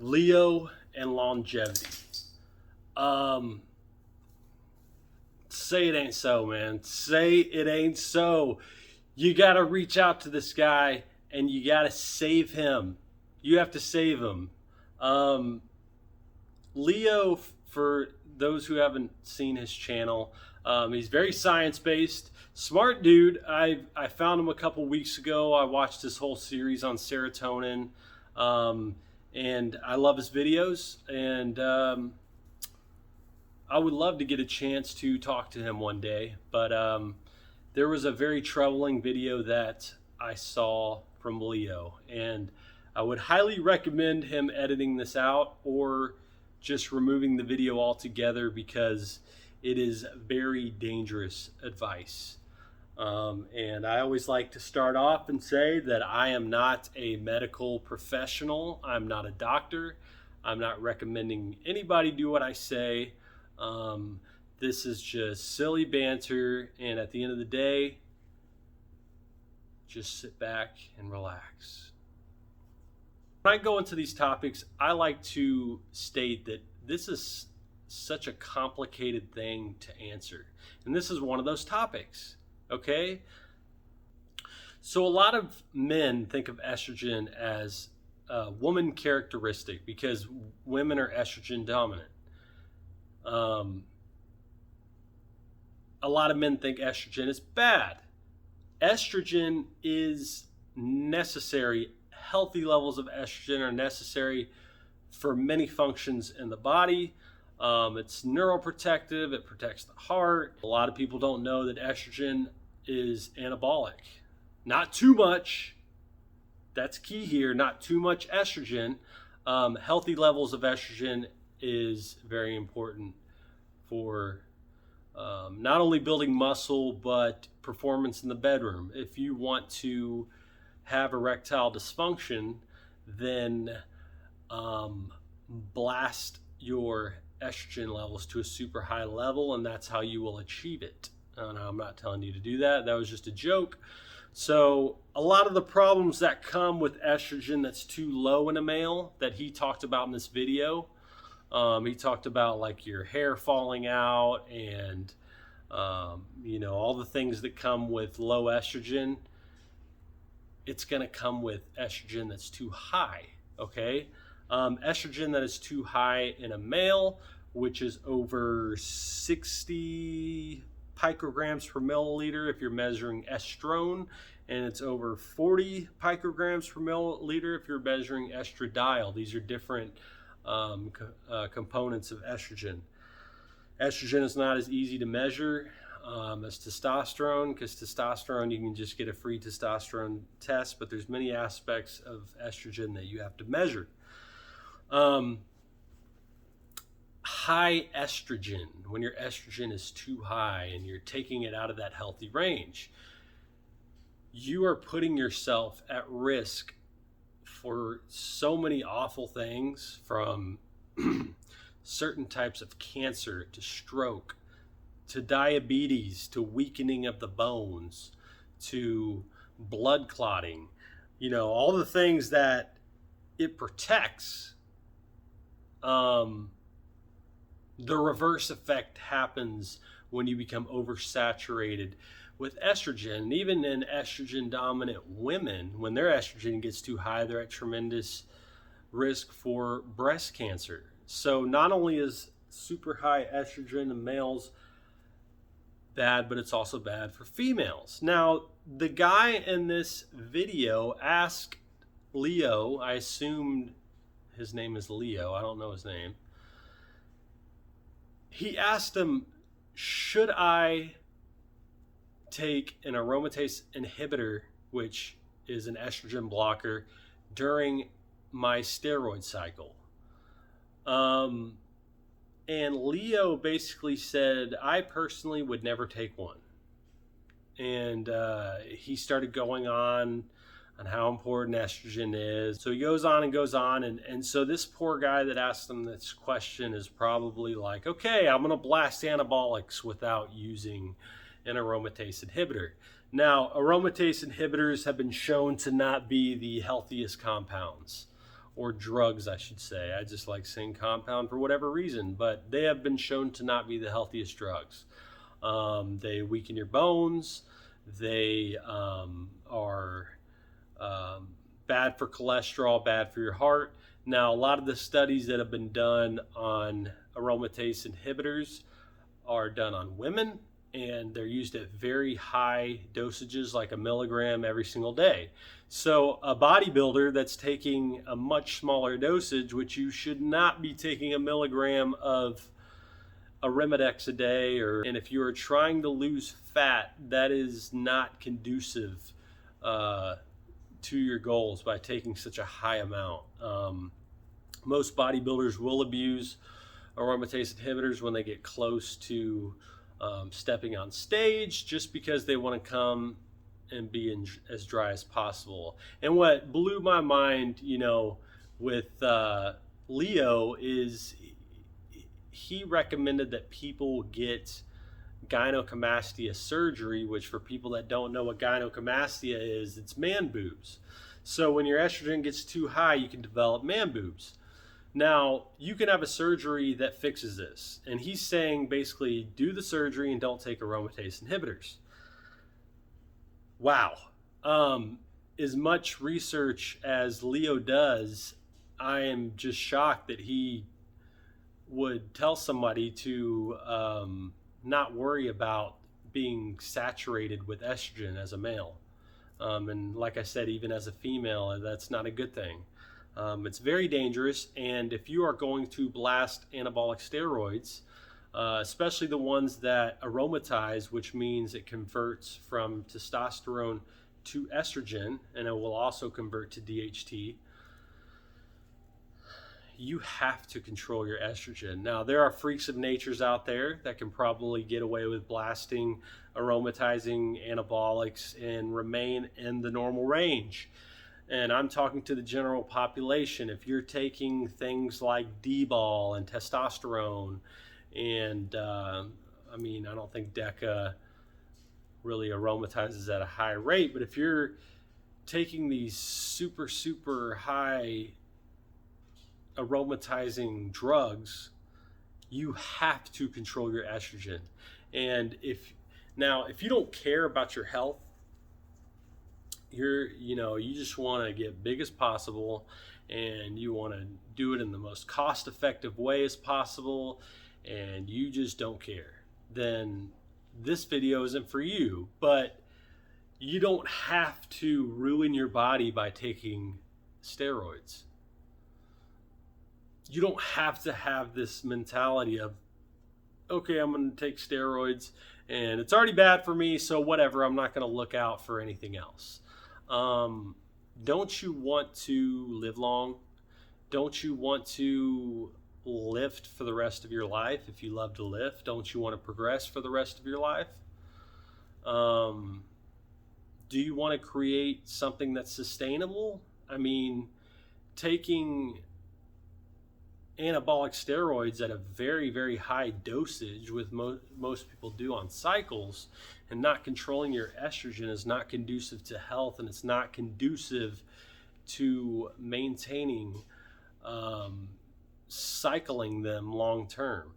Leo and longevity. Say it ain't so, man. Say it ain't so. You got to reach out to this guy and you got to save him. You have to save him. Leo, for those who haven't seen his channel, he's very science-based, smart dude. I found him a couple weeks ago. I watched his whole series on serotonin, and I love his videos, and I would love to get a chance to talk to him one day, but there was a very troubling video that I saw from Leo, and I would highly recommend him editing this out or just removing the video altogether, because it is very dangerous advice. And I always like to start off and say that I am not a medical professional. I'm not a doctor. I'm not recommending anybody do what I say. This is just silly banter, and at the end of the day, just sit back and relax. When I go into these topics, I like to state that this is such a complicated thing to answer, and this is one of those topics, okay? So a lot of men think of estrogen as a woman characteristic because women are estrogen dominant. A lot of men think estrogen is bad. Estrogen is necessary. Healthy levels of estrogen are necessary for many functions in the body. It's neuroprotective. It protects the heart. A lot of people don't know that estrogen is anabolic. Not too much. That's key here. Not too much estrogen. Healthy levels of estrogen is very important for not only building muscle, but performance in the bedroom. If you want to have erectile dysfunction, then blast your estrogen levels to a super high level, and that's how you will achieve it. I'm not telling you to do that. That was just a joke. So a lot of the problems that come with estrogen that's too low in a male that he talked about in this video, he talked about like your hair falling out and all the things that come with low estrogen. It's going to come with estrogen that's too high, okay? Estrogen that is too high in a male, which is over 60 picograms per milliliter if you're measuring estrone, and it's over 40 picograms per milliliter if you're measuring estradiol. These are different components of estrogen. Estrogen is not as easy to measure as testosterone, because testosterone, you can just get a free testosterone test, but there's many aspects of estrogen that you have to measure. High estrogen, when your estrogen is too high and you're taking it out of that healthy range, you are putting yourself at risk for so many awful things, from certain types of cancer to stroke to diabetes to weakening of the bones to blood clotting, all the things that it protects. The reverse effect happens when you become oversaturated with estrogen. And even in estrogen dominant women, when their estrogen gets too high, they're at tremendous risk for breast cancer. So not only is super high estrogen in males bad, but it's also bad for females. Now, the guy in this video asked Leo, I assumed his name is Leo, I don't know his name. He asked him, should I take an aromatase inhibitor, which is an estrogen blocker, during my steroid cycle? And Leo basically said, I personally would never take one. And he started going on how important estrogen is. So he goes on and goes on. And so this poor guy that asked him this question is probably like, okay, I'm going to blast anabolics without using an aromatase inhibitor. Now, aromatase inhibitors have been shown to not be the healthiest compounds or drugs, I should say. I just like saying compound for whatever reason, but they have been shown to not be the healthiest drugs. They weaken your bones. They are bad for cholesterol, bad for your heart. Now, a lot of the studies that have been done on aromatase inhibitors are done on women, and they're used at very high dosages, like 1 milligram every single day. So a bodybuilder that's taking a much smaller dosage, which you should not be taking 1 milligram of Arimidex a day, and if you are trying to lose fat, that is not conducive to your goals by taking such a high amount. Most bodybuilders will abuse aromatase inhibitors when they get close to stepping on stage, just because they want to come and be as dry as possible. And what blew my mind, with Leo is he recommended that people get gynecomastia surgery, which, for people that don't know what gynecomastia is, it's man boobs. So when your estrogen gets too high, you can develop man boobs. Now, you can have a surgery that fixes this. And he's saying basically do the surgery and don't take aromatase inhibitors. Wow. As much research as Leo does, I am just shocked that he would tell somebody to not worry about being saturated with estrogen as a male. And like I said, even as a female, that's not a good thing. It's very dangerous, and if you are going to blast anabolic steroids, especially the ones that aromatize, which means it converts from testosterone to estrogen, and it will also convert to DHT, you have to control your estrogen. Now, there are freaks of natures out there that can probably get away with blasting aromatizing anabolics and remain in the normal range. And I'm talking to the general population. If you're taking things like D-bol and testosterone, and I don't think DECA really aromatizes at a high rate, but if you're taking these super, super high aromatizing drugs, you have to control your estrogen. And if you don't care about your health, you just want to get big as possible, and you want to do it in the most cost-effective way as possible, and you just don't care, then this video isn't for you. But you don't have to ruin your body by taking steroids. You don't have to have this mentality of, okay, I'm going to take steroids and it's already bad for me, so whatever, I'm not going to look out for anything else. Don't you want to live long? Don't you want to lift for the rest of your life? If you love to lift, don't you want to progress for the rest of your life? Do you want to create something that's sustainable? Taking anabolic steroids at a very, very high dosage, with most people do on cycles, and not controlling your estrogen is not conducive to health, and it's not conducive to maintaining cycling them long term.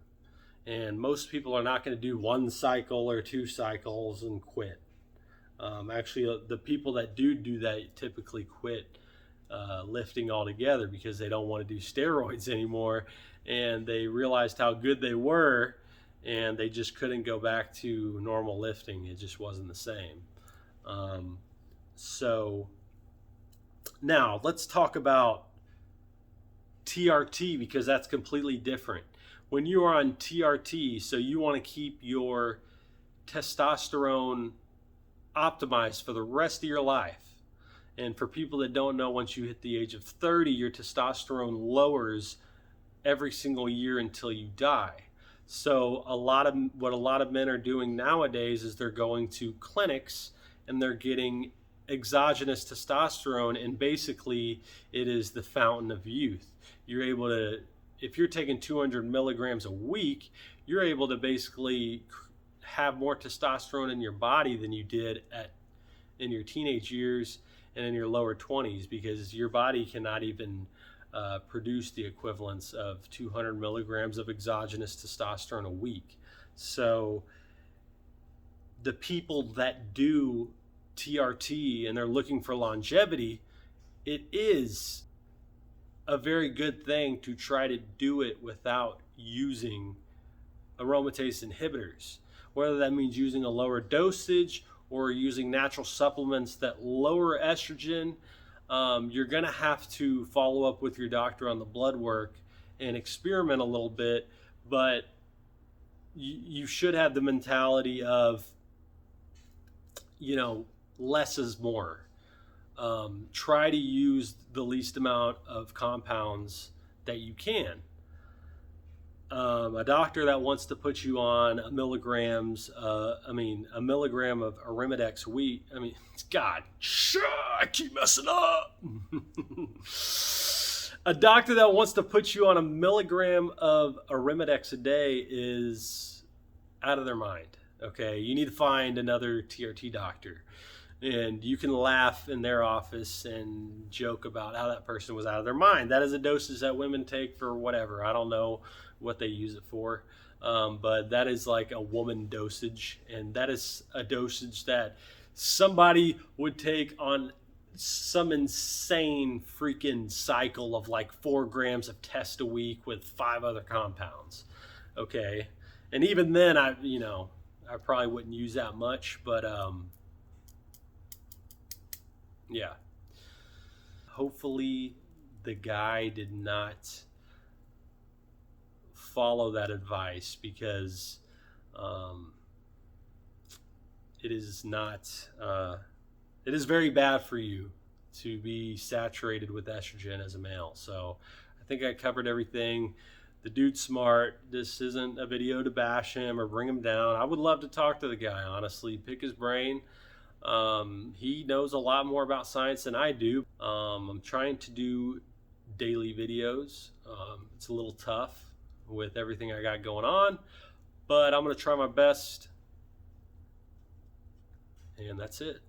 And most people are not going to do 1 cycle or 2 cycles and quit. Actually, the people that do that typically quit lifting altogether, because they don't want to do steroids anymore, and they realized how good they were, and they just couldn't go back to normal lifting. It just wasn't the same. So now let's talk about TRT, because that's completely different. When you are on TRT, so you want to keep your testosterone optimized for the rest of your life. And for people that don't know, once you hit the age of 30, your testosterone lowers every single year until you die. So what a lot of men are doing nowadays is they're going to clinics and they're getting exogenous testosterone, and basically it is the fountain of youth. You're able to, if you're taking 200 milligrams a week, you're able to basically have more testosterone in your body than you did in your teenage years and in your lower 20s, because your body cannot even produce the equivalence of 200 milligrams of exogenous testosterone a week. So the people that do TRT and they're looking for longevity, it is a very good thing to try to do it without using aromatase inhibitors, whether that means using a lower dosage or using natural supplements that lower estrogen. You're going to have to follow up with your doctor on the blood work and experiment a little bit, but you should have the mentality of, less is more. Try to use the least amount of compounds that you can. A doctor that wants to put you on a milligram of Arimidex a week. God, I keep messing up. A doctor that wants to put you on a milligram of Arimidex a day is out of their mind. Okay, you need to find another TRT doctor. And you can laugh in their office and joke about how that person was out of their mind. That is a dosage that women take for whatever. I don't know what they use it for. But that is like a woman dosage. And that is a dosage that somebody would take on some insane freaking cycle of like 4 grams of test a week with 5 other compounds. Okay. And even then, I probably wouldn't use that much, but yeah. Hopefully the guy did not follow that advice, because it is very bad for you to be saturated with estrogen as a male. So I think I covered everything. The dude's smart. This isn't a video to bash him or bring him down. I would love to talk to the guy, honestly, pick his brain. He knows a lot more about science than I do. I'm trying to do daily videos. It's a little tough with everything I got going on, but I'm going to try my best. And that's it.